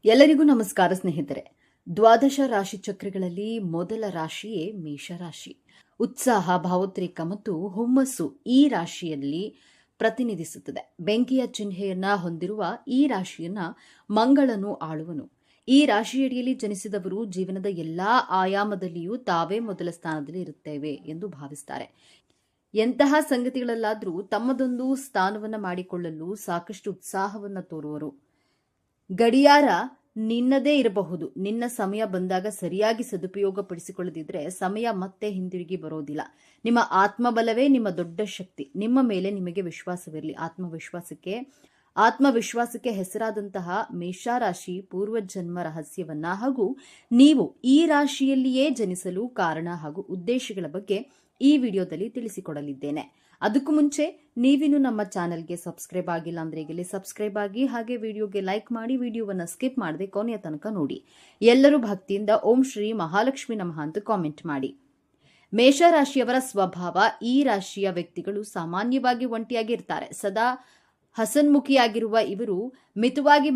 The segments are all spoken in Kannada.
ಎಲ್ಲರಿಗೂ ನಮಸ್ಕಾರ ಸ್ನೇಹಿತರೆ. ದ್ವಾದಶ ರಾಶಿ ಚಕ್ರಗಳಲ್ಲಿ ಮೊದಲ ರಾಶಿಯೇ ಮೇಷರಾಶಿ. ಉತ್ಸಾಹ, ಭಾವೋದ್ರೇಕ ಮತ್ತು ಹುಮ್ಮಸ್ಸು ಈ ರಾಶಿಯಲ್ಲಿ ಪ್ರತಿನಿಧಿಸುತ್ತದೆ. ಬೆಂಕಿಯ ಚಿಹ್ನೆಯನ್ನ ಹೊಂದಿರುವ ಈ ರಾಶಿಯನ್ನ ಮಂಗಳನು ಆಳುವನು. ಈ ರಾಶಿಯಡಿಯಲ್ಲಿ ಜನಿಸಿದವರು ಜೀವನದ ಎಲ್ಲಾ ಆಯಾಮದಲ್ಲಿಯೂ ತಾವೇ ಮೊದಲ ಸ್ಥಾನದಲ್ಲಿ ಇರುತ್ತೇವೆ ಎಂದು ಭಾವಿಸುತ್ತಾರೆ. ಎಂತಹ ಸಂಗತಿಗಳಲ್ಲಾದರೂ ತಮ್ಮದೊಂದು ಸ್ಥಾನವನ್ನ ಮಾಡಿಕೊಳ್ಳಲು ಸಾಕಷ್ಟು ಉತ್ಸಾಹವನ್ನ ತೋರುವರು. ಗಡಿಯಾರ ನಿನ್ನದೇ ಇರಬಹುದು. ನಿನ್ನ ಸಮಯ ಬಂದಾಗ ಸರಿಯಾಗಿ ಸದುಪಯೋಗ ಪಡಿಸಿಕೊಳ್ಳದಿದ್ರೆ ಸಮಯ ಮತ್ತೆ ಹಿಂದಿರುಗಿ ಬರೋದಿಲ್ಲ. ನಿಮ್ಮ ಆತ್ಮಬಲವೇ ನಿಮ್ಮ ದೊಡ್ಡ ಶಕ್ತಿ. ನಿಮ್ಮ ಮೇಲೆ ನಿಮಗೆ ವಿಶ್ವಾಸವಿರಲಿ. ಆತ್ಮವಿಶ್ವಾಸಕ್ಕೆ ಹೆಸರಾದಂತಹ ಮೇಷರಾಶಿ ಪೂರ್ವಜನ್ಮ ರಹಸ್ಯವನ್ನ ಹಾಗೂ ನೀವು ಈ ರಾಶಿಯಲ್ಲಿಯೇ ಜನಿಸಲು ಕಾರಣ ಹಾಗೂ ಉದ್ದೇಶಗಳ ಬಗ್ಗೆ ಈ ವಿಡಿಯೋದಲ್ಲಿ ತಿಳಿಸಿಕೊಡಲಿದ್ದೇನೆ. ಅದಕ್ಕೂ ಮುಂಚೆ ನೀವಿನ್ನು ನಮ್ಮ ಚಾನೆಲ್ಗೆ ಸಬ್ಸ್ಕ್ರೈಬ್ ಆಗಿಲ್ಲ ಅಂದ್ರೆ ಈಗಲೇ ಸಬ್ಸ್ಕ್ರೈಬ್ ಆಗಿ, ಹಾಗೆ ವಿಡಿಯೋಗೆ ಲೈಕ್ ಮಾಡಿ, ವಿಡಿಯೋವನ್ನ ಸ್ಕಿಪ್ ಮಾಡದೆ ಕೊನೆಯ ತನಕ ನೋಡಿ. ಎಲ್ಲರೂ ಭಕ್ತಿಯಿಂದ ಓಂ ಶ್ರೀ ಮಹಾಲಕ್ಷ್ಮಿ ನಮಃ ಅಂತ ಕಾಮೆಂಟ್ ಮಾಡಿ. ಮೇಷರಾಶಿಯವರ ಸ್ವಭಾವ: ಈ ರಾಶಿಯ ವ್ಯಕ್ತಿಗಳು ಸಾಮಾನ್ಯವಾಗಿ ಒಂಟಿಯಾಗಿ ಇರ್ತಾರೆ. ಸದಾ ಹಸನ್ಮುಖಿಯಾಗಿರುವ ಇವರು ಮಿತವಾಗಿ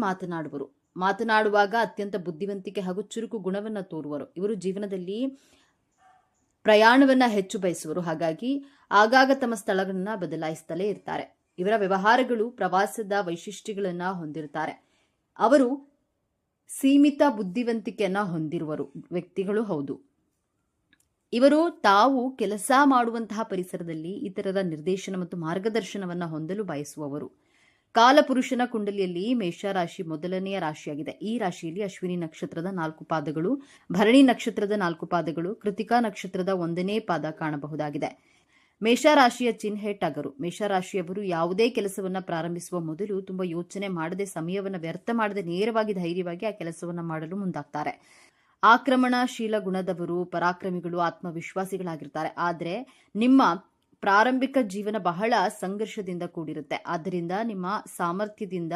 ಮಾತನಾಡುವಾಗ ಅತ್ಯಂತ ಬುದ್ಧಿವಂತಿಕೆ ಹಾಗೂ ಚುರುಕು ಗುಣವನ್ನ ತೋರುವರು. ಇವರು ಜೀವನದಲ್ಲಿ ಪ್ರಯಾಣವನ್ನ ಹೆಚ್ಚು ಬಯಸುವರು. ಹಾಗಾಗಿ ಆಗಾಗ ತಮ್ಮ ಸ್ಥಳಗಳನ್ನ ಬದಲಾಯಿಸುತ್ತಲೇ ಇರ್ತಾರೆ. ಇವರ ವ್ಯವಹಾರಗಳು ಪ್ರವಾಸದ ವೈಶಿಷ್ಟ್ಯಗಳನ್ನ ಹೊಂದಿರುತ್ತಾರೆ. ಅವರು ಸೀಮಿತ ಬುದ್ಧಿವಂತಿಕೆಯನ್ನ ಹೊಂದಿರುವರು ವ್ಯಕ್ತಿಗಳು ಹೌದು. ಇವರು ತಾವು ಕೆಲಸ ಮಾಡುವಂತಹ ಪರಿಸರದಲ್ಲಿ ಇತರರ ನಿರ್ದೇಶನ ಮತ್ತು ಮಾರ್ಗದರ್ಶನವನ್ನ ಹೊಂದಲು ಬಯಸುವವರು. ಕಾಲಪುರುಷನ ಕುಂಡಲಿಯಲ್ಲಿ ಮೇಷರಾಶಿ ಮೊದಲನೆಯ ರಾಶಿಯಾಗಿದೆ. ಈ ರಾಶಿಯಲ್ಲಿ ಅಶ್ವಿನಿ ನಕ್ಷತ್ರದ 4 ಪಾದಗಳು, ಭರಣಿ ನಕ್ಷತ್ರದ 4 ಪಾದಗಳು, ಕೃತಿಕಾ ನಕ್ಷತ್ರದ 1ನೇ ಪಾದ ಕಾಣಬಹುದಾಗಿದೆ. ಮೇಷರಾಶಿಯ ಚಿಹ್ನೆ ಟಗರು. ಮೇಷರಾಶಿಯವರು ಯಾವುದೇ ಕೆಲಸವನ್ನ ಪ್ರಾರಂಭಿಸುವ ಮೊದಲು ತುಂಬಾ ಯೋಚನೆ ಮಾಡದೆ, ಸಮಯವನ್ನ ವ್ಯರ್ಥ ಮಾಡದೆ ನೇರವಾಗಿ ಧೈರ್ಯವಾಗಿ ಆ ಕೆಲಸವನ್ನ ಮಾಡಲು ಮುಂದಾಗ್ತಾರೆ. ಆಕ್ರಮಣಶೀಲ ಗುಣದವರು, ಪರಾಕ್ರಮಿಗಳು, ಆತ್ಮವಿಶ್ವಾಸಿಗಳಾಗಿರ್ತಾರೆ. ಆದರೆ ನಿಮ್ಮ ಪ್ರಾರಂಭಿಕ ಜೀವನ ಬಹಳ ಸಂಘರ್ಷದಿಂದ ಕೂಡಿರುತ್ತೆ. ಆದ್ದರಿಂದ ನಿಮ್ಮ ಸಾಮರ್ಥ್ಯದಿಂದ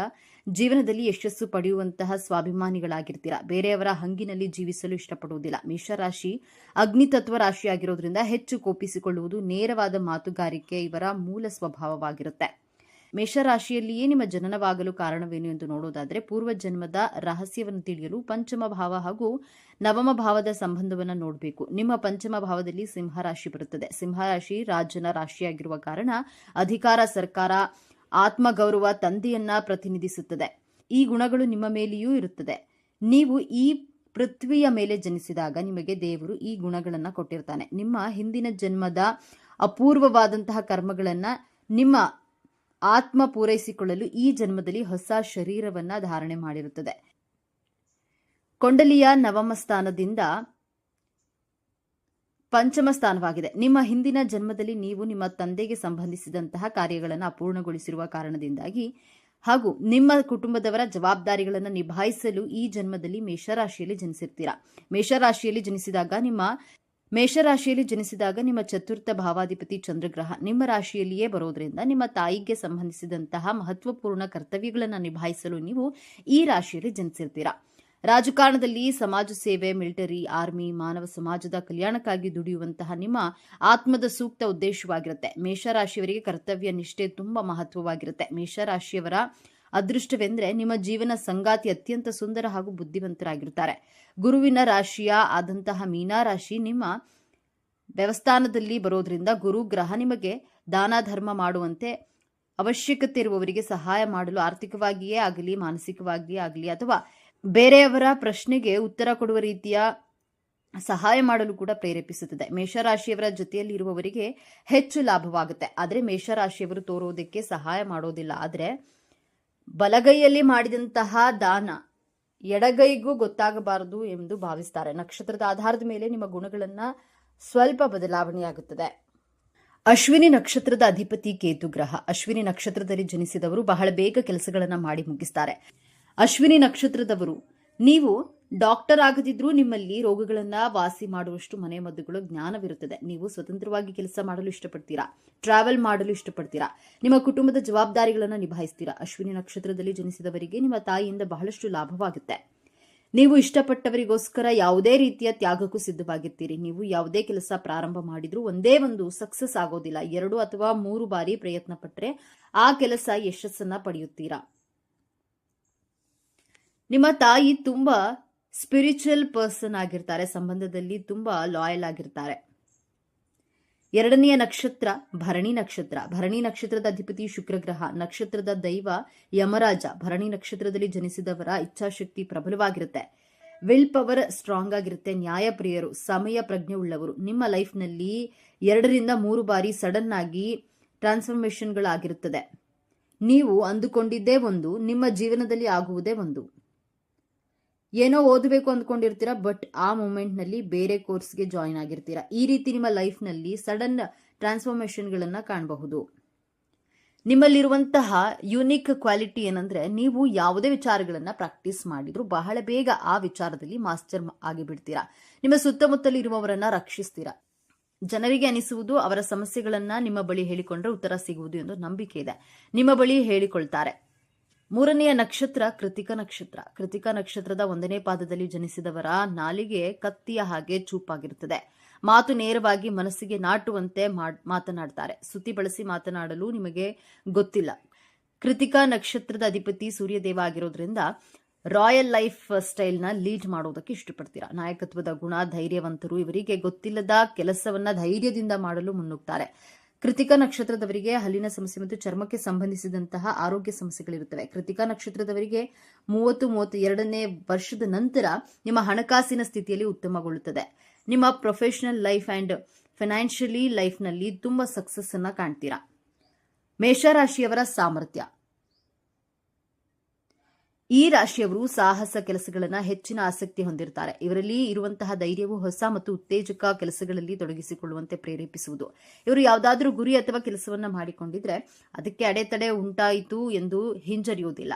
ಜೀವನದಲ್ಲಿ ಯಶಸ್ಸು ಪಡೆಯುವಂತಹ ಸ್ವಾಭಿಮಾನಿಗಳಾಗಿರ್ತೀರಾ. ಬೇರೆಯವರ ಹಂಗಿನಲ್ಲಿ ಜೀವಿಸಲು ಇಷ್ಟಪಡುವುದಿಲ್ಲ. ಮೇಷರಾಶಿ ಅಗ್ನಿತತ್ವ ರಾಶಿಯಾಗಿರೋದ್ರಿಂದ ಹೆಚ್ಚು ಕೋಪಿಸಿಕೊಳ್ಳುವುದು, ನೇರವಾದ ಮಾತುಗಾರಿಕೆ ಇವರ ಮೂಲ ಸ್ವಭಾವವಾಗಿರುತ್ತೆ. ಮೇಷರಾಶಿಯಲ್ಲಿಯೇ ನಿಮ್ಮ ಜನನವಾಗಲು ಕಾರಣವೇನು ಎಂದು ನೋಡೋದಾದ್ರೆ, ಪೂರ್ವಜನ್ಮದ ರಹಸ್ಯವನ್ನು ತಿಳಿಯಲು ಪಂಚಮ ಭಾವ ಹಾಗೂ ನವಮ ಭಾವದ ಸಂಬಂಧವನ್ನು ನೋಡಬೇಕು. ನಿಮ್ಮ ಪಂಚಮ ಭಾವದಲ್ಲಿ ಸಿಂಹರಾಶಿ ಬರುತ್ತದೆ. ಸಿಂಹರಾಶಿ ರಾಜನ ರಾಶಿಯಾಗಿರುವ ಕಾರಣ ಅಧಿಕಾರ, ಸರ್ಕಾರ, ಆತ್ಮಗೌರವ, ತಂದೆಯನ್ನ ಪ್ರತಿನಿಧಿಸುತ್ತದೆ. ಈ ಗುಣಗಳು ನಿಮ್ಮ ಮೇಲೆಯೂ ಇರುತ್ತದೆ. ನೀವು ಈ ಪೃಥ್ವಿಯ ಮೇಲೆ ಜನಿಸಿದಾಗ ನಿಮಗೆ ದೇವರು ಈ ಗುಣಗಳನ್ನ ಕೊಟ್ಟಿರ್ತಾನೆ. ನಿಮ್ಮ ಹಿಂದಿನ ಜನ್ಮದ ಅಪೂರ್ವವಾದಂತಹ ಕರ್ಮಗಳನ್ನ ನಿಮ್ಮ ಆತ್ಮ ಪೂರೈಸಿಕೊಳ್ಳಲು ಈ ಜನ್ಮದಲ್ಲಿ ಹೊಸ ಶರೀರವನ್ನ ಧಾರಣೆ ಮಾಡಿರುತ್ತದೆ. ಕೊಂಡಲಿಯ ನವಮ ಸ್ಥಾನದಿಂದ ಪಂಚಮ ಸ್ಥಾನವಾಗಿದೆ. ನಿಮ್ಮ ಹಿಂದಿನ ಜನ್ಮದಲ್ಲಿ ನೀವು ನಿಮ್ಮ ತಂದೆಗೆ ಸಂಬಂಧಿಸಿದಂತಹ ಕಾರ್ಯಗಳನ್ನು ಅಪೂರ್ಣಗೊಳಿಸಿರುವ ಕಾರಣದಿಂದಾಗಿ ಹಾಗೂ ನಿಮ್ಮ ಕುಟುಂಬದವರ ಜವಾಬ್ದಾರಿಗಳನ್ನು ನಿಭಾಯಿಸಲು ಈ ಜನ್ಮದಲ್ಲಿ ಮೇಷರಾಶಿಯಲ್ಲಿ ಜನಿಸಿರ್ತೀರಾ. ಮೇಷರಾಶಿಯಲ್ಲಿ ಜನಿಸಿದಾಗ ನಿಮ್ಮ ಚತುರ್ಥ ಭಾವಾಧಿಪತಿ ಚಂದ್ರಗ್ರಹ ನಿಮ್ಮ ರಾಶಿಯಲ್ಲಿಯೇ ಬರೋದ್ರಿಂದ ನಿಮ್ಮ ತಾಯಿಗೆ ಸಂಬಂಧಿಸಿದಂತಹ ಮಹತ್ವಪೂರ್ಣ ಕರ್ತವ್ಯಗಳನ್ನು ನಿಭಾಯಿಸಲು ನೀವು ಈ ರಾಶಿಯಲ್ಲಿ ಜನಿಸಿರ್ತೀರಾ. ರಾಜಕಾರಣದಲ್ಲಿ, ಸಮಾಜ ಸೇವೆ, ಮಿಲಿಟರಿ, ಆರ್ಮಿ, ಮಾನವ ಸಮಾಜದ ಕಲ್ಯಾಣಕ್ಕಾಗಿ ದುಡಿಯುವಂತಹ ನಿಮ್ಮ ಆತ್ಮದ ಸೂಕ್ತ ಉದ್ದೇಶವಾಗಿರುತ್ತೆ. ಮೇಷರಾಶಿಯವರಿಗೆ ಕರ್ತವ್ಯ ನಿಷ್ಠೆ ತುಂಬಾ ಮಹತ್ವವಾಗಿರುತ್ತೆ. ಮೇಷರಾಶಿಯವರ ಅದೃಷ್ಟವೆಂದ್ರೆ ನಿಮ್ಮ ಜೀವನ ಸಂಗಾತಿ ಅತ್ಯಂತ ಸುಂದರ ಹಾಗೂ ಬುದ್ಧಿವಂತರಾಗಿರ್ತಾರೆ. ಗುರುವಿನ ರಾಶಿಯ ಆದಂತಹ ಮೀನರಾಶಿ ನಿಮ್ಮ ವ್ಯವಸ್ಥಾನದಲ್ಲಿ ಬರೋದ್ರಿಂದ ಗುರು ಗ್ರಹ ನಿಮಗೆ ದಾನ ಧರ್ಮ ಮಾಡುವಂತೆ ಅವಶ್ಯಕತೆ ಇರುವವರಿಗೆ ಸಹಾಯ ಮಾಡಲು, ಆರ್ಥಿಕವಾಗಿಯೇ ಆಗಲಿ ಮಾನಸಿಕವಾಗಿಯೇ ಆಗಲಿ ಅಥವಾ ಬೇರೆಯವರ ಪ್ರಶ್ನೆಗೆ ಉತ್ತರ ಕೊಡುವ ರೀತಿಯ ಸಹಾಯ ಮಾಡಲು ಕೂಡ ಪ್ರೇರೇಪಿಸುತ್ತದೆ. ಮೇಷರಾಶಿಯವರ ಜೊತೆಯಲ್ಲಿ ಇರುವವರಿಗೆ ಹೆಚ್ಚು ಲಾಭವಾಗುತ್ತೆ. ಆದರೆ ಮೇಷರಾಶಿಯವರು ತೋರೋದಕ್ಕೆ ಸಹಾಯ ಮಾಡೋದಿಲ್ಲ. ಆದರೆ ಬಲಗೈಯಲ್ಲಿ ಮಾಡಿದಂತಹ ದಾನ ಎಡಗೈಗೂ ಗೊತ್ತಾಗಬಾರದು ಎಂದು ಭಾವಿಸ್ತಾರೆ. ನಕ್ಷತ್ರದ ಆಧಾರದ ಮೇಲೆ ನಿಮ್ಮ ಗುಣಗಳನ್ನ ಸ್ವಲ್ಪ ಬದಲಾವಣೆಯಾಗುತ್ತದೆ. ಅಶ್ವಿನಿ ನಕ್ಷತ್ರದ ಅಧಿಪತಿ ಕೇತು ಗ್ರಹ. ಅಶ್ವಿನಿ ನಕ್ಷತ್ರದಲ್ಲಿ ಜನಿಸಿದವರು ಬಹಳ ಬೇಗ ಕೆಲಸಗಳನ್ನ ಮಾಡಿ ಮುಗಿಸ್ತಾರೆ. ಅಶ್ವಿನಿ ನಕ್ಷತ್ರದವರು ನೀವು ಡಾಕ್ಟರ್ ಆಗದಿದ್ರೂ ನಿಮ್ಮಲ್ಲಿ ರೋಗಗಳನ್ನ ವಾಸಿ ಮಾಡುವಷ್ಟು ಮನೆಮದ್ದುಗಳು ಜ್ಞಾನವಿರುತ್ತದೆ. ನೀವು ಸ್ವತಂತ್ರವಾಗಿ ಕೆಲಸ ಮಾಡಲು ಇಷ್ಟಪಡ್ತೀರಾ, ಟ್ರಾವೆಲ್ ಮಾಡಲು ಇಷ್ಟಪಡ್ತೀರಾ, ನಿಮ್ಮ ಕುಟುಂಬದ ಜವಾಬ್ದಾರಿಗಳನ್ನು ನಿಭಾಯಿಸ್ತೀರಾ. ಅಶ್ವಿನಿ ನಕ್ಷತ್ರದಲ್ಲಿ ಜನಿಸಿದವರಿಗೆ ನಿಮ್ಮ ತಾಯಿಯಿಂದ ಬಹಳಷ್ಟು ಲಾಭವಾಗುತ್ತೆ. ನೀವು ಇಷ್ಟಪಟ್ಟವರಿಗೋಸ್ಕರ ಯಾವುದೇ ರೀತಿಯ ತ್ಯಾಗಕ್ಕೂ ಸಿದ್ಧವಾಗಿರ್ತೀರಿ. ನೀವು ಯಾವುದೇ ಕೆಲಸ ಪ್ರಾರಂಭ ಮಾಡಿದ್ರೂ ಒಂದೇ ಒಂದು ಸಕ್ಸಸ್ ಆಗೋದಿಲ್ಲ. 2 ಅಥವಾ 3 ಬಾರಿ ಪ್ರಯತ್ನ ಪಟ್ಟರೆ ಆ ಕೆಲಸ ಯಶಸ್ಸನ್ನ ಪಡೆಯುತ್ತೀರಾ. ನಿಮ್ಮ ತಾಯಿ ತುಂಬಾ ಸ್ಪಿರಿಚುವಲ್ ಪರ್ಸನ್ ಆಗಿರ್ತಾರೆ, ಸಂಬಂಧದಲ್ಲಿ ತುಂಬಾ ಲಾಯಲ್ ಆಗಿರ್ತಾರೆ. ಎರಡನೆಯ ನಕ್ಷತ್ರ ಭರಣಿ ನಕ್ಷತ್ರ. ಭರಣಿ ನಕ್ಷತ್ರದ ಅಧಿಪತಿ ಶುಕ್ರಗ್ರಹ, ನಕ್ಷತ್ರದ ದೈವ ಯಮರಾಜ. ಭರಣಿ ನಕ್ಷತ್ರದಲ್ಲಿ ಜನಿಸಿದವರ ಇಚ್ಛಾಶಕ್ತಿ ಪ್ರಬಲವಾಗಿರುತ್ತೆ, ವಿಲ್ ಪವರ್ ಸ್ಟ್ರಾಂಗ್ ಆಗಿರುತ್ತೆ, ನ್ಯಾಯಪ್ರಿಯರು, ಸಮಯ ಪ್ರಜ್ಞೆ ಉಳ್ಳವರು. ನಿಮ್ಮ ಲೈಫ್ನಲ್ಲಿ 2-3 ಬಾರಿ ಸಡನ್ ಆಗಿ ಟ್ರಾನ್ಸ್ಫಾರ್ಮೇಶನ್ಗಳಾಗಿರುತ್ತದೆ. ನೀವು ಅಂದುಕೊಂಡಿದ್ದೇ ಒಂದು, ನಿಮ್ಮ ಜೀವನದಲ್ಲಿ ಆಗುವುದೇ ಒಂದು. ಏನೋ ಓದಬೇಕು ಅಂದ್ಕೊಂಡಿರ್ತೀರಾ, ಬಟ್ ಆ ಮೂಮೆಂಟ್ನಲ್ಲಿ ಬೇರೆ ಕೋರ್ಸ್ಗೆ ಜಾಯಿನ್ ಆಗಿರ್ತೀರಾ. ಈ ರೀತಿ ನಿಮ್ಮ ಲೈಫ್ನಲ್ಲಿ ಸಡನ್ ಟ್ರಾನ್ಸ್ಫಾರ್ಮೇಶನ್ಗಳನ್ನು ಕಾಣಬಹುದು. ನಿಮ್ಮಲ್ಲಿರುವಂತಹ ಯುನಿಕ್ ಕ್ವಾಲಿಟಿ ಏನಂದ್ರೆ, ನೀವು ಯಾವುದೇ ವಿಚಾರಗಳನ್ನು ಪ್ರಾಕ್ಟೀಸ್ ಮಾಡಿದ್ರು ಬಹಳ ಬೇಗ ಆ ವಿಚಾರದಲ್ಲಿ ಮಾಸ್ಟರ್ ಆಗಿಬಿಡ್ತೀರಾ. ನಿಮ್ಮ ಸುತ್ತಮುತ್ತಲಿರುವವರನ್ನ ರಕ್ಷಿಸ್ತೀರಾ. ಜನರಿಗೆ ಅನಿಸುವುದು ಅವರ ಸಮಸ್ಯೆಗಳನ್ನ ನಿಮ್ಮ ಬಳಿ ಹೇಳಿಕೊಂಡ್ರೆ ಉತ್ತರ ಸಿಗುವುದು ಎಂದು ನಂಬಿಕೆ ಇದೆ. ನಿಮ್ಮ ಬಳಿ ಹೇಳಿಕೊಳ್ತಾರೆ. ಮೂರನೆಯ ನಕ್ಷತ್ರ ಕೃತಿಕ ನಕ್ಷತ್ರ. ಕೃತಿಕ ನಕ್ಷತ್ರದ 1ನೇ ಪಾದದಲ್ಲಿ ಜನಿಸಿದವರ ನಾಲಿಗೆ ಕತ್ತಿಯ ಹಾಗೆ ಚೂಪಾಗಿರುತ್ತದೆ. ಮಾತು ನೇರವಾಗಿ ಮನಸ್ಸಿಗೆ ನಾಟುವಂತೆ ಮಾತನಾಡ್ತಾರೆ. ಸುತ್ತಿ ಬಳಸಿ ಮಾತನಾಡಲು ನಿಮಗೆ ಗೊತ್ತಿಲ್ಲ. ಕೃತಿಕ ನಕ್ಷತ್ರದ ಅಧಿಪತಿ ಸೂರ್ಯದೇವ ಆಗಿರೋದ್ರಿಂದ ರಾಯಲ್ ಲೈಫ್ ಸ್ಟೈಲ್ನ ಲೀಡ್ ಮಾಡೋದಕ್ಕೆ ಇಷ್ಟಪಡ್ತೀರಾ. ನಾಯಕತ್ವದ ಗುಣ, ಧೈರ್ಯವಂತರು. ಇವರಿಗೆ ಗೊತ್ತಿಲ್ಲದ ಕೆಲಸವನ್ನ ಧೈರ್ಯದಿಂದ ಮಾಡಲು ಮುನ್ನುಗ್ತಾರೆ. ಕೃತಿಕ ನಕ್ಷತ್ರದವರಿಗೆ ಹಲ್ಲಿನ ಸಮಸ್ಯೆ ಮತ್ತು ಚರ್ಮಕ್ಕೆ ಸಂಬಂಧಿಸಿದಂತಹ ಆರೋಗ್ಯ ಸಮಸ್ಯೆಗಳಿರುತ್ತವೆ. ಕೃತಿಕ ನಕ್ಷತ್ರದವರಿಗೆ 30-32ನೇ ವರ್ಷದ ನಂತರ ನಿಮ್ಮ ಹಣಕಾಸಿನ ಸ್ಥಿತಿಯಲ್ಲಿ ಉತ್ತಮಗೊಳ್ಳುತ್ತದೆ. ನಿಮ್ಮ ಪ್ರೊಫೆಷನಲ್ ಲೈಫ್ ಅಂಡ್ ಫೈನಾನ್ಷಿಯಲಿ ಲೈಫ್ನಲ್ಲಿ ತುಂಬಾ ಸಕ್ಸಸ್ ಅನ್ನ ಕಾಣ್ತೀರಾ. ಮೇಷರಾಶಿಯವರ ಸಾಮರ್ಥ್ಯ. ಈ ರಾಶಿಯವರು ಸಾಹಸ ಕೆಲಸಗಳನ್ನ ಹೆಚ್ಚಿನ ಆಸಕ್ತಿ ಹೊಂದಿರುತ್ತಾರೆ. ಇವರಲ್ಲಿ ಇರುವಂತಹ ಧೈರ್ಯವು ಹೊಸ ಮತ್ತು ಉತ್ತೇಜಕ ಕೆಲಸಗಳಲ್ಲಿ ತೊಡಗಿಸಿಕೊಳ್ಳುವಂತೆ ಪ್ರೇರೇಪಿಸುವುದು. ಇವರು ಯಾವುದಾದ್ರೂ ಗುರಿ ಅಥವಾ ಕೆಲಸವನ್ನ ಮಾಡಿಕೊಂಡಿದ್ರೆ ಅದಕ್ಕೆ ಅಡೆತಡೆ ಉಂಟಾಯಿತು ಎಂದು ಹಿಂಜರಿಯುವುದಿಲ್ಲ.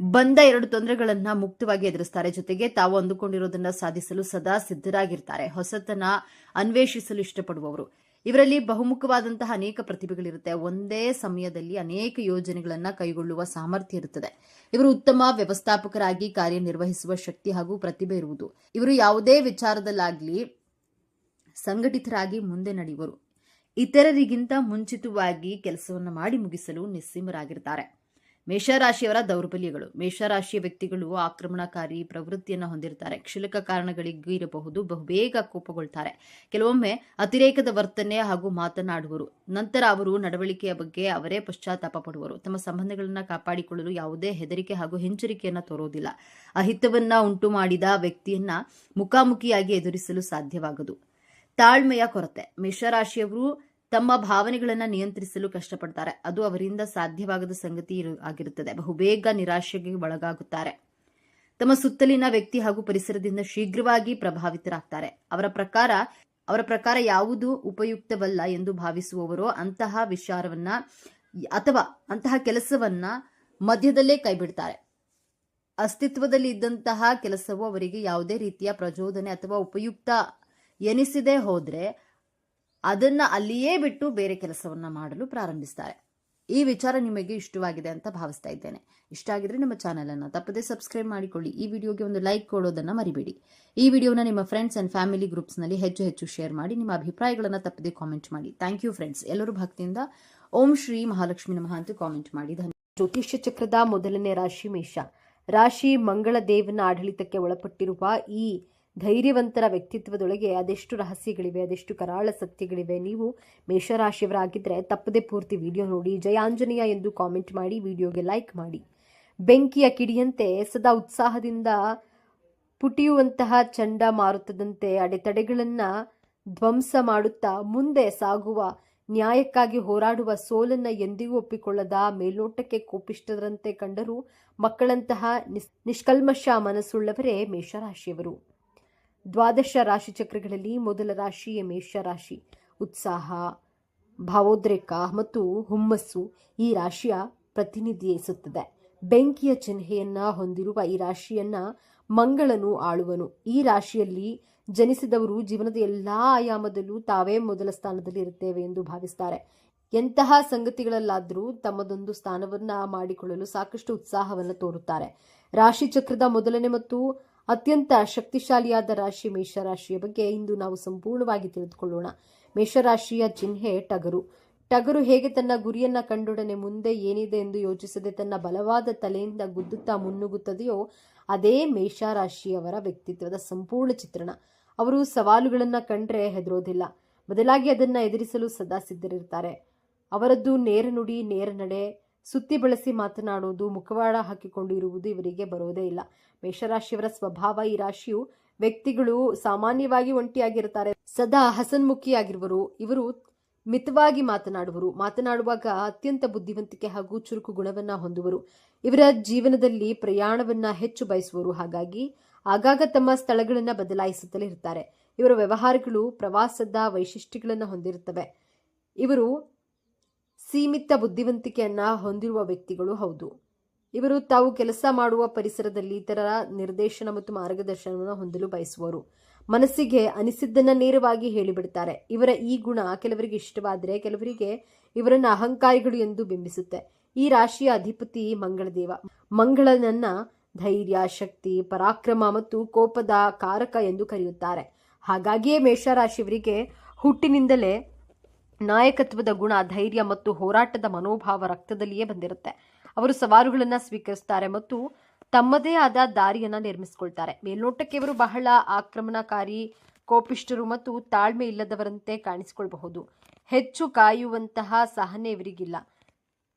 ಬಂದ 2 ತೊಂದರೆಗಳನ್ನ ಮುಕ್ತವಾಗಿ ಎದುರಿಸ್ತಾರೆ. ಜೊತೆಗೆ ತಾವು ಅಂದುಕೊಂಡಿರೋದನ್ನ ಸಾಧಿಸಲು ಸದಾ ಸಿದ್ಧರಾಗಿರ್ತಾರೆ. ಹೊಸತನ ಅನ್ವೇಷಿಸಲು ಇಷ್ಟಪಡುವವರು. ಇವರಲ್ಲಿ ಬಹುಮುಖವಾದಂತಹ ಅನೇಕ ಪ್ರತಿಭೆಗಳಿರುತ್ತೆ. ಒಂದೇ ಸಮಯದಲ್ಲಿ ಅನೇಕ ಯೋಜನೆಗಳನ್ನ ಕೈಗೊಳ್ಳುವ ಸಾಮರ್ಥ್ಯ ಇರುತ್ತದೆ. ಇವರು ಉತ್ತಮ ವ್ಯವಸ್ಥಾಪಕರಾಗಿ ಕಾರ್ಯನಿರ್ವಹಿಸುವ ಶಕ್ತಿ ಹಾಗೂ ಪ್ರತಿಭೆ ಇರುವುದು. ಇವರು ಯಾವುದೇ ವಿಚಾರದಲ್ಲಾಗ್ಲಿ ಸಂಘಟಿತರಾಗಿ ಮುಂದೆ ನಡೆಯುವರು. ಇತರರಿಗಿಂತ ಮುಂಚಿತವಾಗಿ ಕೆಲಸವನ್ನು ಮಾಡಿ ಮುಗಿಸಲು ನಿಸ್ಸೀಮರಾಗಿರ್ತಾರೆ. ಮೇಷರಾಶಿಯವರ ದೌರ್ಬಲ್ಯಗಳು. ಮೇಷರಾಶಿಯ ವ್ಯಕ್ತಿಗಳು ಆಕ್ರಮಣಕಾರಿ ಪ್ರವೃತ್ತಿಯನ್ನು ಹೊಂದಿರುತ್ತಾರೆ. ಕ್ಷುಲ್ಲಕ ಕಾರಣಗಳಿಗೂ ಇರಬಹುದು, ಬಹುಬೇಗ ಕೋಪಗೊಳ್ತಾರೆ. ಕೆಲವೊಮ್ಮೆ ಅತಿರೇಕದ ವರ್ತನೆ ಹಾಗೂ ಮಾತನಾಡುವರು. ನಂತರ ಅವರು ನಡವಳಿಕೆಯ ಬಗ್ಗೆ ಅವರೇ ಪಶ್ಚಾತ್ತಾಪ ಪಡುವರು. ತಮ್ಮ ಸಂಬಂಧಗಳನ್ನು ಕಾಪಾಡಿಕೊಳ್ಳಲು ಯಾವುದೇ ಹೆದರಿಕೆ ಹಾಗೂ ಹಿಂಜರಿಕೆಯನ್ನ ತೋರೋದಿಲ್ಲ. ಅಹಿತವನ್ನ ಉಂಟು ಮಾಡಿದ ವ್ಯಕ್ತಿಯನ್ನ ಮುಖಾಮುಖಿಯಾಗಿ ಎದುರಿಸಲು ಸಾಧ್ಯವಾಗದು. ತಾಳ್ಮೆಯ ಕೊರತೆ. ಮೇಷರಾಶಿಯವರು ತಮ್ಮ ಭಾವನೆಗಳನ್ನು ನಿಯಂತ್ರಿಸಲು ಕಷ್ಟಪಡ್ತಾರೆ. ಅದು ಅವರಿಂದ ಸಾಧ್ಯವಾಗದ ಸಂಗತಿ ಆಗಿರುತ್ತದೆ. ಬಹುಬೇಗ ನಿರಾಶೆಗೆ ಒಳಗಾಗುತ್ತಾರೆ. ತಮ್ಮ ಸುತ್ತಲಿನ ವ್ಯಕ್ತಿ ಹಾಗೂ ಪರಿಸರದಿಂದ ಶೀಘ್ರವಾಗಿ ಪ್ರಭಾವಿತರಾಗ್ತಾರೆ. ಅವರ ಪ್ರಕಾರ ಯಾವುದು ಉಪಯುಕ್ತವಲ್ಲ ಎಂದು ಭಾವಿಸುವವರೋ ಅಂತಹ ವಿಚಾರವನ್ನ ಅಥವಾ ಅಂತಹ ಕೆಲಸವನ್ನ ಮಧ್ಯದಲ್ಲೇ ಕೈಬಿಡ್ತಾರೆ. ಅಸ್ತಿತ್ವದಲ್ಲಿ ಇದ್ದಂತಹ ಕೆಲಸವು ಅವರಿಗೆ ಯಾವುದೇ ರೀತಿಯ ಪ್ರಚೋದನೆ ಅಥವಾ ಉಪಯುಕ್ತ ಎನಿಸದೆ ಹೋದ್ರೆ ಅದನ್ನ ಅಲ್ಲಿಯೇ ಬಿಟ್ಟು ಬೇರೆ ಕೆಲಸವನ್ನ ಮಾಡಲು ಪ್ರಾರಂಭಿಸ್ತಾರೆ. ಈ ವಿಚಾರ ನಿಮಗೆ ಇಷ್ಟವಾಗಿದೆ ಅಂತ ಭಾವಿಸ್ತಾ ಇದ್ದೇನೆ. ಇಷ್ಟ ಆಗಿದ್ರೆ ನಮ್ಮ ಚಾನೆಲ್ ಅನ್ನು ತಪ್ಪದೆ ಸಬ್ಸ್ಕ್ರೈಬ್ ಮಾಡಿಕೊಳ್ಳಿ. ಈ ವಿಡಿಯೋಗೆ ಒಂದು ಲೈಕ್ ಕೊಡೋದನ್ನ ಮರಿಬೇಡಿ. ಈ ವಿಡಿಯೋನ ನಿಮ್ಮ ಫ್ರೆಂಡ್ಸ್ ಅಂಡ್ ಫ್ಯಾಮಿಲಿ ಗ್ರೂಪ್ಸ್ ನಲ್ಲಿ ಹೆಚ್ಚು ಶೇರ್ ಮಾಡಿ. ನಿಮ್ಮ ಅಭಿಪ್ರಾಯಗಳನ್ನ ತಪ್ಪದೆ ಕಾಮೆಂಟ್ ಮಾಡಿ. Thank you friends. ಎಲ್ಲರೂ ಭಕ್ತಿಯಿಂದ ಓಂ ಶ್ರೀ ಮಹಾಲಕ್ಷ್ಮಿ ನಮಃ ಅಂತ ಕಾಮೆಂಟ್ ಮಾಡಿ. ಜ್ಯೋತಿಷ್ಯ ಚಕ್ರದ ಮೊದಲನೇ ರಾಶಿ ಮೇಷ ರಾಶಿ. ಮಂಗಳ ದೇವನ ಆಡಳಿತಕ್ಕೆ ಒಳಪಟ್ಟಿರುವ ಈ ಧೈರ್ಯವಂತರ ವ್ಯಕ್ತಿತ್ವದೊಳಗೆ ಅದೆಷ್ಟು ರಹಸ್ಯಗಳಿವೆ, ಅದೆಷ್ಟು ಕರಾಳ ಸತ್ಯಗಳಿವೆ. ನೀವು ಮೇಷರಾಶಿಯವರಾಗಿದ್ದರೆ ತಪ್ಪದೆ ಪೂರ್ತಿ ವಿಡಿಯೋ ನೋಡಿ. ಜಯ ಆಂಜನೇಯ ಎಂದು ಕಾಮೆಂಟ್ ಮಾಡಿ, ವಿಡಿಯೋಗೆ ಲೈಕ್ ಮಾಡಿ. ಬೆಂಕಿಯ ಕಿಡಿಯಂತೆ ಸದಾ ಉತ್ಸಾಹದಿಂದ ಪುಟಿಯುವಂತಹ ಚಂಡಮಾರುತದಂತೆ ಅಡೆತಡೆಗಳನ್ನು ಧ್ವಂಸ ಮಾಡುತ್ತಾ ಮುಂದೆ ಸಾಗುವ, ನ್ಯಾಯಕ್ಕಾಗಿ ಹೋರಾಡುವ, ಸೋಲನ್ನು ಎಂದಿಗೂ ಒಪ್ಪಿಕೊಳ್ಳದ, ಮೇಲ್ನೋಟಕ್ಕೆ ಕೋಪಿಷ್ಟರಂತೆ ಕಂಡರೂ ಮಕ್ಕಳಂತಹ ನಿಷ್ಕಲ್ಮಶ ಮನಸ್ಸುಳ್ಳವರೇ ಮೇಷರಾಶಿಯವರು. ದ್ವಾದಶ ರಾಶಿ ಚಕ್ರಗಳಲ್ಲಿ ಮೊದಲ ರಾಶಿಯೇ ಮೇಷರಾಶಿ. ಉತ್ಸಾಹ, ಭಾವೋದ್ರೇಕ ಮತ್ತು ಹುಮ್ಮಸ್ಸು ಈ ರಾಶಿಯ ಪ್ರತಿನಿಧಿಸುತ್ತದೆ. ಬೆಂಕಿಯ ಚಿಹ್ನೆಯನ್ನ ಹೊಂದಿರುವ ಈ ರಾಶಿಯನ್ನ ಮಂಗಳನು ಆಳುವನು. ಈ ರಾಶಿಯಲ್ಲಿ ಜನಿಸಿದವರು ಜೀವನದ ಎಲ್ಲಾ ಆಯಾಮದಲ್ಲೂ ತಾವೇ ಮೊದಲ ಸ್ಥಾನದಲ್ಲಿ ಇರುತ್ತೇವೆ ಎಂದು ಭಾವಿಸ್ತಾರೆ. ಎಂತಹ ಸಂಗತಿಗಳಲ್ಲಾದರೂ ತಮ್ಮದೊಂದು ಸ್ಥಾನವನ್ನ ಮಾಡಿಕೊಳ್ಳಲು ಸಾಕಷ್ಟು ಉತ್ಸಾಹವನ್ನು ತೋರುತ್ತಾರೆ. ರಾಶಿ ಚಕ್ರದ ಮೊದಲನೇ ಮತ್ತು ಅತ್ಯಂತ ಶಕ್ತಿಶಾಲಿಯಾದ ರಾಶಿ ಮೇಷರಾಶಿಯ ಬಗ್ಗೆ ಇಂದು ನಾವು ಸಂಪೂರ್ಣವಾಗಿ ತಿಳಿದುಕೊಳ್ಳೋಣ. ಮೇಷರಾಶಿಯ ಚಿಹ್ನೆ ಟಗರು. ಟಗರು ಹೇಗೆ ತನ್ನ ಗುರಿಯನ್ನ ಕಂಡೊಡನೆ ಮುಂದೆ ಏನಿದೆ ಎಂದು ಯೋಚಿಸದೆ ತನ್ನ ಬಲವಾದ ತಲೆಯಿಂದ ಗುದ್ದುತ್ತಾ ಮುನ್ನುಗ್ಗುತ್ತದೆಯೋ ಅದೇ ಮೇಷರಾಶಿಯವರ ವ್ಯಕ್ತಿತ್ವದ ಸಂಪೂರ್ಣ ಚಿತ್ರಣ. ಅವರು ಸವಾಲುಗಳನ್ನು ಕಂಡ್ರೆ ಹೆದರೋದಿಲ್ಲ, ಬದಲಾಗಿ ಅದನ್ನು ಎದುರಿಸಲು ಸದಾ ಸಿದ್ಧರಿರ್ತಾರೆ. ಅವರದ್ದು ನೇರ ನುಡಿ, ನೇರ ನಡೆ, ಸುತ್ತಿ ಬಳಸಿ ಮಾತನಾಡುವುದು, ಮುಖವಾಡ ಹಾಕಿಕೊಂಡು ಇರುವುದು ಇವರಿಗೆ ಬರೋದೇ ಇಲ್ಲ. ಮೇಷರಾಶಿಯವರ ಸ್ವಭಾವ. ಈ ರಾಶಿಯು ವ್ಯಕ್ತಿಗಳು ಸಾಮಾನ್ಯವಾಗಿ ಒಂಟಿಯಾಗಿರ್ತಾರೆ, ಸದಾ ಹಸನ್ಮುಖಿಯಾಗಿರುವರು. ಇವರು ಮಿತವಾಗಿ ಮಾತನಾಡುವಾಗ ಅತ್ಯಂತ ಬುದ್ಧಿವಂತಿಕೆ ಹಾಗೂ ಚುರುಕು ಗುಣವನ್ನ ಹೊಂದುವರು. ಇವರ ಜೀವನದಲ್ಲಿ ಪ್ರಯಾಣವನ್ನ ಹೆಚ್ಚು ಬಯಸುವರು, ಹಾಗಾಗಿ ಆಗಾಗ ತಮ್ಮ ಸ್ಥಳಗಳನ್ನ ಬದಲಾಯಿಸುತ್ತಲೇ ಇರ್ತಾರೆ. ಇವರ ವ್ಯವಹಾರಗಳು ಪ್ರವಾಸದ ವೈಶಿಷ್ಟ್ಯಗಳನ್ನು ಹೊಂದಿರುತ್ತವೆ. ಇವರು ಸೀಮಿತ ಬುದ್ಧಿವಂತಿಕೆಯನ್ನ ಹೊಂದಿರುವ ವ್ಯಕ್ತಿಗಳು ಹೌದು. ಇವರು ತಾವು ಕೆಲಸ ಮಾಡುವ ಪರಿಸರದಲ್ಲಿ ಇತರರ ನಿರ್ದೇಶನ ಮತ್ತು ಮಾರ್ಗದರ್ಶನವನ್ನು ಹೊಂದಲು ಬಯಸುವರು. ಮನಸ್ಸಿಗೆ ಅನಿಸಿದ್ದನ್ನ ನೇರವಾಗಿ ಹೇಳಿಬಿಡ್ತಾರೆ. ಇವರ ಈ ಗುಣ ಕೆಲವರಿಗೆ ಇಷ್ಟವಾದರೆ ಕೆಲವರಿಗೆ ಇವರನ್ನ ಅಹಂಕಾರಿಗಳು ಎಂದು ಬಿಂಬಿಸುತ್ತೆ. ಈ ರಾಶಿಯ ಅಧಿಪತಿ ಮಂಗಳದೇವ. ಮಂಗಳನನ್ನ ಧೈರ್ಯ, ಶಕ್ತಿ, ಪರಾಕ್ರಮ ಮತ್ತು ಕೋಪದ ಕಾರಕ ಎಂದು ಕರೆಯುತ್ತಾರೆ. ಹಾಗಾಗಿಯೇ ಮೇಷರಾಶಿಯವರಿಗೆ ಹುಟ್ಟಿನಿಂದಲೇ ನಾಯಕತ್ವದ ಗುಣ, ಧೈರ್ಯ ಮತ್ತು ಹೋರಾಟದ ಮನೋಭಾವ ರಕ್ತದಲ್ಲಿಯೇ ಬಂದಿರುತ್ತೆ. ಅವರು ಸವಾಲುಗಳನ್ನು ಸ್ವೀಕರಿಸುತ್ತಾರೆ ಮತ್ತು ತಮ್ಮದೇ ಆದ ದಾರಿಯನ್ನ ನಿರ್ಮಿಸಿಕೊಳ್ತಾರೆ. ಮೇಲ್ನೋಟಕ್ಕೆ ಇವರು ಬಹಳ ಆಕ್ರಮಣಕಾರಿ, ಕೋಪಿಷ್ಠರು ಮತ್ತು ತಾಳ್ಮೆ ಇಲ್ಲದವರಂತೆ ಕಾಣಿಸಿಕೊಳ್ಳಬಹುದು. ಹೆಚ್ಚು ಕಾಯುವಂತಹ ಸಹನೆ ಇವರಿಗಿಲ್ಲ.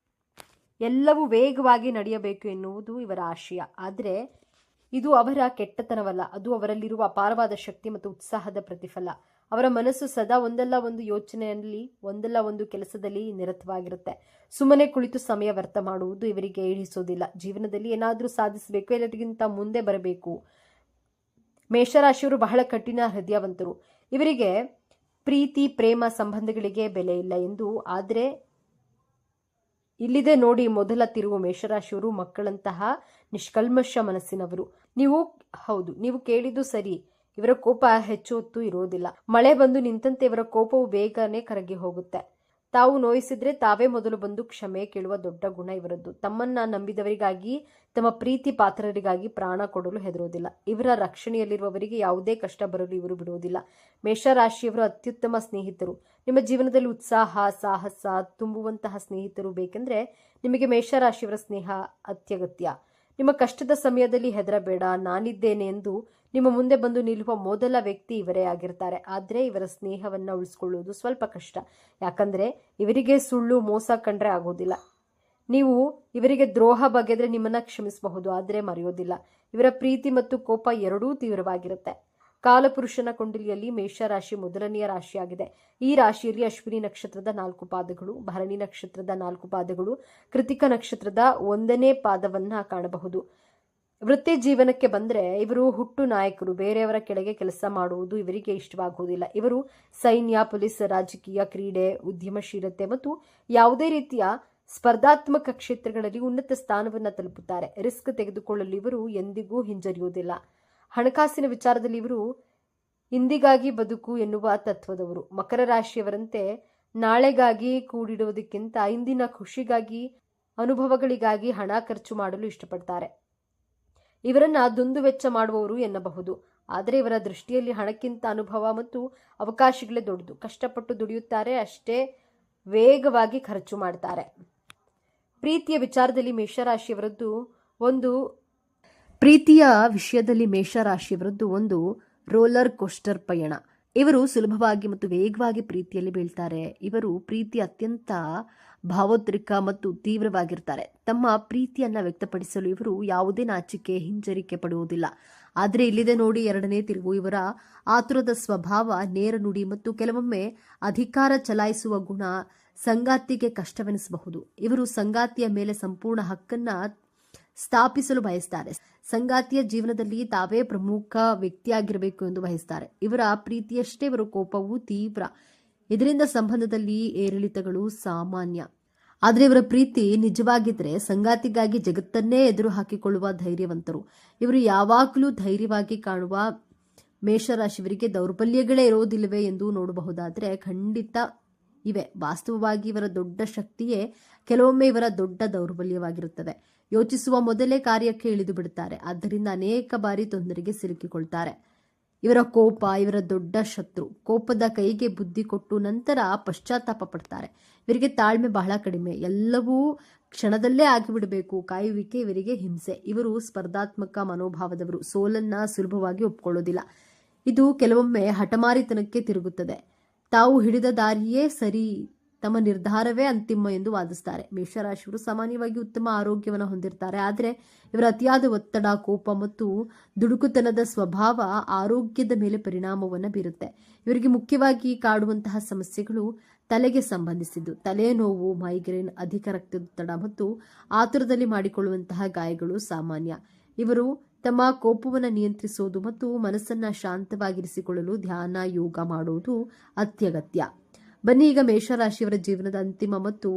ಎಲ್ಲವೂ ವೇಗವಾಗಿ ನಡೆಯಬೇಕು ಎನ್ನುವುದು ಇವರ ಆಶಯ. ಆದರೆ ಇದು ಅವರ ಕೆಟ್ಟತನವಲ್ಲ, ಅದು ಅವರಲ್ಲಿರುವ ಅಪಾರವಾದ ಶಕ್ತಿ ಮತ್ತು ಉತ್ಸಾಹದ ಪ್ರತಿಫಲ. ಅವರ ಮನಸ್ಸು ಸದಾ ಒಂದಲ್ಲ ಒಂದು ಯೋಚನೆಯಲ್ಲಿ, ಒಂದಲ್ಲ ಒಂದು ಕೆಲಸದಲ್ಲಿ ನಿರತವಾಗಿರುತ್ತೆ. ಸುಮ್ಮನೆ ಕುಳಿತು ಸಮಯ ವ್ಯರ್ಥ ಮಾಡುವುದು ಇವರಿಗೆ ಹಿಡಿಸೋದಿಲ್ಲ. ಜೀವನದಲ್ಲಿ ಏನಾದರೂ ಸಾಧಿಸಬೇಕು, ಎಲ್ಲರಿಗಿಂತ ಮುಂದೆ ಬರಬೇಕು. ಮೇಷರಾಶಿಯವರು ಬಹಳ ಕಠಿಣ ಹೃದಯವಂತರು. ಇವರಿಗೆ ಪ್ರೀತಿ, ಪ್ರೇಮ, ಸಂಬಂಧಗಳಿಗೆ ಬೆಲೆ ಇಲ್ಲ ಎಂದು. ಆದರೆ ಇಲ್ಲಿದೆ ನೋಡಿ ಮೊದಲ ತಿರುವು. ಮೇಷರಾಶಿಯವರು ಮಕ್ಕಳಂತಹ ನಿಷ್ಕಲ್ಮಶ ಮನಸ್ಸಿನವರು. ನೀವು ಕೇಳಿದ್ದು ಸರಿ. ಇವರ ಕೋಪ ಹೆಚ್ಚು ಹೊತ್ತು ಇರೋದಿಲ್ಲ. ಮಳೆ ಬಂದು ನಿಂತಂತೆ ಇವರ ಕೋಪವು ಬೇಗನೆ ಕರಗಿ ಹೋಗುತ್ತೆ. ತಾವು ನೋಯಿಸಿದ್ರೆ ತಾವೇ ಮೊದಲು ಬಂದು ಕ್ಷಮೆ ಕೇಳುವ ದೊಡ್ಡ ಗುಣ ಇವರದ್ದು. ತಮ್ಮನ್ನ ನಂಬಿದವರಿಗಾಗಿ, ತಮ್ಮ ಪ್ರೀತಿ ಪಾತ್ರರಿಗಾಗಿ ಪ್ರಾಣ ಕೊಡಲು ಹೆದರೋದಿಲ್ಲ. ಇವರ ರಕ್ಷಣೆಯಲ್ಲಿರುವವರಿಗೆ ಯಾವುದೇ ಕಷ್ಟ ಬರಲು ಇವರು ಬಿಡುವುದಿಲ್ಲ. ಮೇಷರಾಶಿಯವರು ಅತ್ಯುತ್ತಮ ಸ್ನೇಹಿತರು. ನಿಮ್ಮ ಜೀವನದಲ್ಲಿ ಉತ್ಸಾಹ, ಸಾಹಸ ತುಂಬುವಂತಹ ಸ್ನೇಹಿತರು ಬೇಕೆಂದ್ರೆ ನಿಮಗೆ ಮೇಷರಾಶಿಯವರ ಸ್ನೇಹ ಅತ್ಯಗತ್ಯ. ನಿಮ್ಮ ಕಷ್ಟದ ಸಮಯದಲ್ಲಿ ಹೆದರಬೇಡ, ನಾನಿದ್ದೇನೆ ಎಂದು ನಿಮ್ಮ ಮುಂದೆ ಬಂದು ನಿಲ್ಲುವ ಮೊದಲ ವ್ಯಕ್ತಿ ಇವರೇ ಆಗಿರ್ತಾರೆ. ಆದರೆ ಇವರ ಸ್ನೇಹವನ್ನು ಉಳಿಸ್ಕೊಳ್ಳುವುದು ಸ್ವಲ್ಪ ಕಷ್ಟ. ಯಾಕಂದ್ರೆ ಇವರಿಗೆ ಸುಳ್ಳು, ಮೋಸ ಕಂಡ್ರೆ ಆಗೋದಿಲ್ಲ. ನೀವು ಇವರಿಗೆ ದ್ರೋಹ ಬಗೆದ್ರೆ ನಿಮ್ಮನ್ನ ಕ್ಷಮಿಸಬಹುದು, ಆದರೆ ಮರೆಯೋದಿಲ್ಲ. ಇವರ ಪ್ರೀತಿ ಮತ್ತು ಕೋಪ ಎರಡೂ ತೀವ್ರವಾಗಿರುತ್ತೆ. ಕಾಲಪುರುಷನ ಕುಂಡಲಿಯಲ್ಲಿ ಮೇಷರಾಶಿ ಮೊದಲನೆಯ ರಾಶಿಯಾಗಿದೆ. ಈ ರಾಶಿಯಲ್ಲಿ ಅಶ್ವಿನಿ ನಕ್ಷತ್ರದ 4 ಪಾದಗಳು, ಭರಣಿ ನಕ್ಷತ್ರದ 4 ಪಾದಗಳು, ಕೃತಿಕ ನಕ್ಷತ್ರದ 1ನೇ ಪಾದವನ್ನ ಕಾಣಬಹುದು. ವೃತ್ತಿ ಜೀವನಕ್ಕೆ ಬಂದ್ರೆ ಇವರು ಹುಟ್ಟು ನಾಯಕರು. ಬೇರೆಯವರ ಕೆಳಗೆ ಕೆಲಸ ಮಾಡುವುದು ಇವರಿಗೆ ಇಷ್ಟವಾಗುವುದಿಲ್ಲ. ಇವರು ಸೈನ್ಯ, ಪೊಲೀಸ್, ರಾಜಕೀಯ, ಕ್ರೀಡೆ, ಉದ್ಯಮಶೀಲತೆ ಮತ್ತು ಯಾವುದೇ ರೀತಿಯ ಸ್ಪರ್ಧಾತ್ಮಕ ಕ್ಷೇತ್ರಗಳಲ್ಲಿ ಉನ್ನತ ಸ್ಥಾನವನ್ನು ತಲುಪುತ್ತಾರೆ. ರಿಸ್ಕ್ ತೆಗೆದುಕೊಳ್ಳಲು ಇವರು ಎಂದಿಗೂ ಹಿಂಜರಿಯುವುದಿಲ್ಲ. ಹಣಕಾಸಿನ ವಿಚಾರದಲ್ಲಿ ಇವರು ಇಂದಿಗಾಗಿ ಬದುಕು ಎನ್ನುವ ತತ್ವದವರು. ಮಕರ ರಾಶಿಯವರಂತೆ ನಾಳೆಗಾಗಿ ಕೂಡಿಡುವುದಕ್ಕಿಂತ ಇಂದಿನ ಖುಷಿಗಾಗಿ, ಅನುಭವಗಳಿಗಾಗಿ ಹಣ ಖರ್ಚು ಮಾಡಲು ಇಷ್ಟಪಡ್ತಾರೆ. ಇವರನ್ನ ದುಂದು ವೆಚ್ಚ ಮಾಡುವವರು ಎನ್ನಬಹುದು. ಆದರೆ ಇವರ ದೃಷ್ಟಿಯಲ್ಲಿ ಹಣಕ್ಕಿಂತ ಅನುಭವ ಮತ್ತು ಅವಕಾಶಗಳೇ ದೊಡ್ಡದು. ಕಷ್ಟಪಟ್ಟು ದುಡಿಯುತ್ತಾರೆ, ಅಷ್ಟೇ ವೇಗವಾಗಿ ಖರ್ಚು ಮಾಡ್ತಾರೆ. ಪ್ರೀತಿಯ ವಿಚಾರದಲ್ಲಿ ಮೇಷರಾಶಿಯವರದ್ದು ಒಂದು ರೋಲರ್ ಕೋಸ್ಟರ್ ಪಯಣ. ಇವರು ಸುಲಭವಾಗಿ ಮತ್ತು ವೇಗವಾಗಿ ಪ್ರೀತಿಯಲ್ಲಿ ಬೀಳ್ತಾರೆ. ಇವರು ಪ್ರೀತಿ ಅತ್ಯಂತ ಭಾವೋದ್ರಿಕ ಮತ್ತು ತೀವ್ರವಾಗಿರ್ತಾರೆ. ತಮ್ಮ ಪ್ರೀತಿಯನ್ನ ವ್ಯಕ್ತಪಡಿಸಲು ಇವರು ಯಾವುದೇ ನಾಚಿಕೆ, ಹಿಂಜರಿಕೆ ಪಡುವುದಿಲ್ಲ. ಆದರೆ ಇಲ್ಲಿದೆ ನೋಡಿ 2ನೇ ತಿರುವು. ಇವರ ಆತುರದ ಸ್ವಭಾವ, ನೇರ ನುಡಿ ಮತ್ತು ಕೆಲವೊಮ್ಮೆ ಅಧಿಕಾರ ಚಲಾಯಿಸುವ ಗುಣ ಸಂಗಾತಿಗೆ ಕಷ್ಟವೆನಿಸಬಹುದು. ಇವರು ಸಂಗಾತಿಯ ಮೇಲೆ ಸಂಪೂರ್ಣ ಹಕ್ಕನ್ನ ಸ್ಥಾಪಿಸಲು ಬಯಸ್ತಾರೆ. ಸಂಗಾತಿಯ ಜೀವನದಲ್ಲಿ ತಾವೇ ಪ್ರಮುಖ ವ್ಯಕ್ತಿಯಾಗಿರಬೇಕು ಎಂದು ಬಯಸ್ತಾರೆ. ಇವರ ಪ್ರೀತಿಯಷ್ಟೇ ಇವರ ಕೋಪವೂ ತೀವ್ರ. ಇದರಿಂದ ಸಂಬಂಧದಲ್ಲಿ ಏರಿಳಿತಗಳು ಸಾಮಾನ್ಯ. ಆದರೆ ಇವರ ಪ್ರೀತಿ ನಿಜವಾಗಿದ್ರೆ ಸಂಗಾತಿಗಾಗಿ ಜಗತ್ತನ್ನೇ ಎದುರು ಹಾಕಿಕೊಳ್ಳುವ ಧೈರ್ಯವಂತರು. ಇವರು ಯಾವಾಗಲೂ ಧೈರ್ಯವಾಗಿ ಕಾಣುವ ಮೇಷರಾಶಿಯವರಿಗೆ ದೌರ್ಬಲ್ಯಗಳೇ ಇರೋದಿಲ್ಲವೇ ಎಂದು ನೋಡಬಹುದಾದರೆ ಖಂಡಿತ ಇವೆ. ವಾಸ್ತವವಾಗಿ ಇವರ ದೊಡ್ಡ ಶಕ್ತಿಯೇ ಕೆಲವೊಮ್ಮೆ ಇವರ ದೊಡ್ಡ ದೌರ್ಬಲ್ಯವಾಗಿರುತ್ತದೆ. ಯೋಚಿಸುವ ಮೊದಲೇ ಕಾರ್ಯಕ್ಕೆ ಇಳಿದು ಬಿಡುತ್ತಾರೆ. ಆದ್ದರಿಂದ ಅನೇಕ ಬಾರಿ ತೊಂದರೆಗೆ ಸಿಲುಕಿಕೊಳ್ತಾರೆ. ಇವರ ಕೋಪ ಇವರ ದೊಡ್ಡ ಶತ್ರು. ಕೋಪದ ಕೈಗೆ ಬುದ್ಧಿ ಕೊಟ್ಟು ನಂತರ ಪಶ್ಚಾತ್ತಾಪ ಪಡ್ತಾರೆ. ಇವರಿಗೆ ತಾಳ್ಮೆ ಬಹಳ ಕಡಿಮೆ. ಎಲ್ಲವೂ ಕ್ಷಣದಲ್ಲೇ ಆಗಿಬಿಡಬೇಕು, ಕಾಯುವಿಕೆ ಇವರಿಗೆ ಹಿಂಸೆ. ಇವರು ಸ್ಪರ್ಧಾತ್ಮಕ ಮನೋಭಾವದವರು, ಸೋಲನ್ನ ಸುಲಭವಾಗಿ ಒಪ್ಕೊಳ್ಳೋದಿಲ್ಲ. ಇದು ಕೆಲವೊಮ್ಮೆ ಹಠಮಾರಿತನಕ್ಕೆ ತಿರುಗುತ್ತದೆ. ತಾವು ಹಿಡಿದ ದಾರಿಯೇ ಸರಿ, ತಮ್ಮ ನಿರ್ಧಾರವೇ ಅಂತಿಮ ಎಂದು ವಾದಿಸ್ತಾರೆ. ಮೇಷರಾಶಿಯವರು ಸಾಮಾನ್ಯವಾಗಿ ಉತ್ತಮ ಆರೋಗ್ಯವನ್ನು ಹೊಂದಿರ್ತಾರೆ. ಆದರೆ ಇವರ ಅತಿಯಾದ ಒತ್ತಡ, ಕೋಪ ಮತ್ತು ದುಡುಕುತನದ ಸ್ವಭಾವ ಆರೋಗ್ಯದ ಮೇಲೆ ಪರಿಣಾಮವನ್ನು ಬೀರುತ್ತೆ. ಇವರಿಗೆ ಮುಖ್ಯವಾಗಿ ಕಾಡುವಂತಹ ಸಮಸ್ಯೆಗಳು ತಲೆಗೆ ಸಂಬಂಧಿಸಿದ್ದು. ತಲೆನೋವು, ಮೈಗ್ರೇನ್, ಅಧಿಕ ರಕ್ತದೊತ್ತಡ ಮತ್ತು ಆತುರದಲ್ಲಿ ಮಾಡಿಕೊಳ್ಳುವಂತಹ ಗಾಯಗಳು ಸಾಮಾನ್ಯ. ಇವರು ತಮ್ಮ ಕೋಪವನ್ನು ನಿಯಂತ್ರಿಸೋದು ಮತ್ತು ಮನಸ್ಸನ್ನ ಶಾಂತವಾಗಿರಿಸಿಕೊಳ್ಳಲು ಧ್ಯಾನ, ಯೋಗ ಮಾಡುವುದು ಅತ್ಯಗತ್ಯ. ಬನ್ನಿ ಈಗ ಮೇಷರಾಶಿಯವರ ಜೀವನದ ಅಂತಿಮ ಮತ್ತು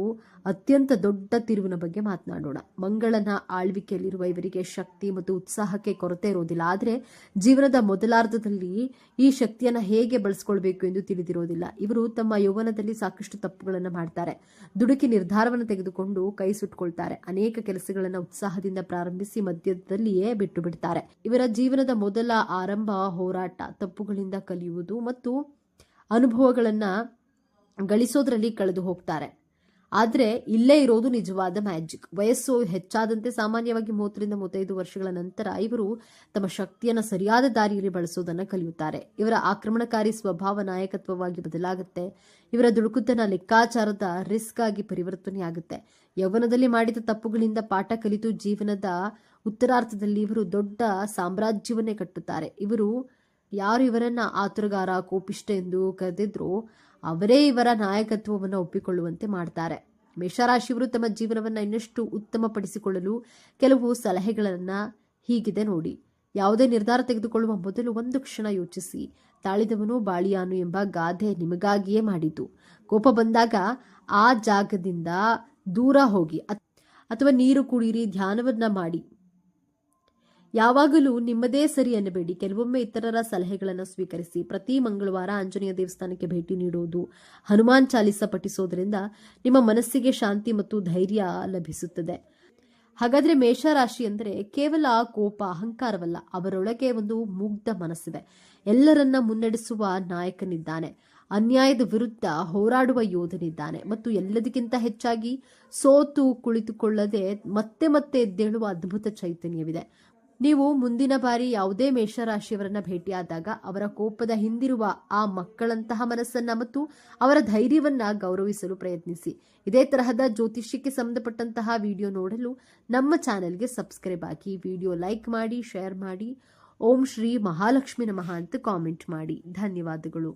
ಅತ್ಯಂತ ದೊಡ್ಡ ತಿರುವಿನ ಬಗ್ಗೆ ಮಾತನಾಡೋಣ. ಮಂಗಳನ ಆಳ್ವಿಕೆಯಲ್ಲಿರುವ ಇವರಿಗೆ ಶಕ್ತಿ ಮತ್ತು ಉತ್ಸಾಹಕ್ಕೆ ಕೊರತೆ ಇರೋದಿಲ್ಲ. ಆದರೆ ಜೀವನದ ಮೊದಲಾರ್ಧದಲ್ಲಿ ಈ ಶಕ್ತಿಯನ್ನು ಹೇಗೆ ಬಳಸ್ಕೊಳ್ಬೇಕು ಎಂದು ತಿಳಿದಿರೋದಿಲ್ಲ. ಇವರು ತಮ್ಮ ಯೌವನದಲ್ಲಿ ಸಾಕಷ್ಟು ತಪ್ಪುಗಳನ್ನು ಮಾಡ್ತಾರೆ. ದುಡುಕಿ ನಿರ್ಧಾರವನ್ನು ತೆಗೆದುಕೊಂಡು ಕೈ ಸುಟ್ಕೊಳ್ತಾರೆ. ಅನೇಕ ಕೆಲಸಗಳನ್ನು ಉತ್ಸಾಹದಿಂದ ಪ್ರಾರಂಭಿಸಿ ಮಧ್ಯದಲ್ಲಿಯೇ ಬಿಟ್ಟು ಬಿಡ್ತಾರೆ. ಇವರ ಜೀವನದ ಮೊದಲ ಆರಂಭ ಹೋರಾಟ, ತಪ್ಪುಗಳಿಂದ ಕಲಿಯುವುದು ಮತ್ತು ಅನುಭವಗಳನ್ನ ಗಳಿಸೋದ್ರಲ್ಲಿ ಕಳೆದು ಹೋಗ್ತಾರೆ. ಆದರೆ ಇಲ್ಲೇ ಇರೋದು ನಿಜವಾದ ಮ್ಯಾಜಿಕ್. ವಯಸ್ಸು ಹೆಚ್ಚಾದಂತೆ ಸಾಮಾನ್ಯವಾಗಿ 30ರಿಂದ 35 ವರ್ಷಗಳ ನಂತರ ಇವರು ತಮ್ಮ ಶಕ್ತಿಯನ್ನು ಸರಿಯಾದ ದಾರಿಯಲ್ಲಿ ಬಳಸೋದನ್ನು ಕಲಿಯುತ್ತಾರೆ. ಇವರ ಆಕ್ರಮಣಕಾರಿ ಸ್ವಭಾವ ನಾಯಕತ್ವವಾಗಿ ಬದಲಾಗುತ್ತೆ. ಇವರ ದುಡುಕುತನ ಲೆಕ್ಕಾಚಾರದ ರಿಸ್ಕ್ ಆಗಿ ಪರಿವರ್ತನೆಯಾಗುತ್ತೆ. ಯೌವನದಲ್ಲಿ ಮಾಡಿದ ತಪ್ಪುಗಳಿಂದ ಪಾಠ ಕಲಿತು ಜೀವನದ ಉತ್ತರಾರ್ಧದಲ್ಲಿ ಇವರು ದೊಡ್ಡ ಸಾಮ್ರಾಜ್ಯವನ್ನೇ ಕಟ್ಟುತ್ತಾರೆ. ಯಾರು ಇವರನ್ನ ಆತುರಗಾರ, ಕೋಪಿಷ್ಟ ಎಂದು ಕರೆದಿದ್ರೋ ಅವರೇ ಇವರ ನಾಯಕತ್ವವನ್ನು ಒಪ್ಪಿಕೊಳ್ಳುವಂತೆ ಮಾಡ್ತಾರೆ. ಮೇಷರಾಶಿಯವರು ತಮ್ಮ ಜೀವನವನ್ನು ಇನ್ನಷ್ಟು ಉತ್ತಮಪಡಿಸಿಕೊಳ್ಳಲು ಕೆಲವು ಸಲಹೆಗಳನ್ನು ಹೀಗಿದೆ ನೋಡಿ. ಯಾವುದೇ ನಿರ್ಧಾರ ತೆಗೆದುಕೊಳ್ಳುವ ಮೊದಲು ಒಂದು ಕ್ಷಣ ಯೋಚಿಸಿ. ತಾಳಿದವನು ಬಾಳಿಯಾನು ಎಂಬ ಗಾದೆ ನಿಮಗಾಗಿಯೇ ಮಾಡಿತು. ಕೋಪ ಬಂದಾಗ ಆ ಜಾಗದಿಂದ ದೂರ ಹೋಗಿ ಅಥವಾ ನೀರು ಕುಡಿಯಿರಿ, ಧ್ಯಾನವನ್ನ ಮಾಡಿ. ಯಾವಾಗಲೂ ನಿಮ್ಮದೇ ಸರಿ ಅನ್ನಬೇಡಿ. ಕೆಲವೊಮ್ಮೆ ಇತರರ ಸಲಹೆಗಳನ್ನು ಸ್ವೀಕರಿಸಿ. ಪ್ರತಿ ಮಂಗಳವಾರ ಆಂಜನೇಯ ದೇವಸ್ಥಾನಕ್ಕೆ ಭೇಟಿ ನೀಡುವುದು, ಹನುಮಾನ್ ಚಾಲಿಸ ಪಠಿಸೋದ್ರಿಂದ ನಿಮ್ಮ ಮನಸ್ಸಿಗೆ ಶಾಂತಿ ಮತ್ತು ಧೈರ್ಯ ಲಭಿಸುತ್ತದೆ. ಹಾಗಾದ್ರೆ ಮೇಷರಾಶಿ ಅಂದರೆ ಕೇವಲ ಕೋಪ, ಅಹಂಕಾರವಲ್ಲ. ಅವರೊಳಗೆ ಒಂದು ಮುಗ್ಧ ಮನಸ್ಸಿದೆ. ಎಲ್ಲರನ್ನ ಮುನ್ನಡೆಸುವ ನಾಯಕನಿದ್ದಾನೆ. ಅನ್ಯಾಯದ ವಿರುದ್ಧ ಹೋರಾಡುವ ಯೋಧನಿದ್ದಾನೆ ಮತ್ತು ಎಲ್ಲದಕ್ಕಿಂತ ಹೆಚ್ಚಾಗಿ ಸೋತು ಕುಳಿತುಕೊಳ್ಳದೆ ಮತ್ತೆ ಮತ್ತೆ ಎದ್ದೇಳುವ ಅದ್ಭುತ ಚೈತನ್ಯವಿದೆ. ನೀವು ಮುಂದಿನ ಬಾರಿ ಯಾವುದೇ ಮೇಷರಾಶಿಯವರನ್ನ ಭೇಟಿಯಾದಾಗ ಅವರ ಕೋಪದ ಹಿಂದಿರುವ ಆ ಮಕ್ಕಳಂತಹ ಮನಸ್ಸನ್ನ ಮತ್ತು ಅವರ ಧೈರ್ಯವನ್ನ ಗೌರವಿಸಲು ಪ್ರಯತ್ನಿಸಿ. ಇದೇ ತರಹದ ಜ್ಯೋತಿಷ್ಯಕ್ಕೆ ಸಂಬಂಧಪಟ್ಟಂತಹ ವಿಡಿಯೋ ನೋಡಲು ನಮ್ಮ ಚಾನೆಲ್ಗೆ ಸಬ್ಸ್ಕ್ರೈಬ್ ಆಗಿ, ವಿಡಿಯೋ ಲೈಕ್ ಮಾಡಿ, ಶೇರ್ ಮಾಡಿ. ಓಂ ಶ್ರೀ ಮಹಾಲಕ್ಷ್ಮಿ ನಮಃ ಅಂತ ಕಾಮೆಂಟ್ ಮಾಡಿ. ಧನ್ಯವಾದಗಳು.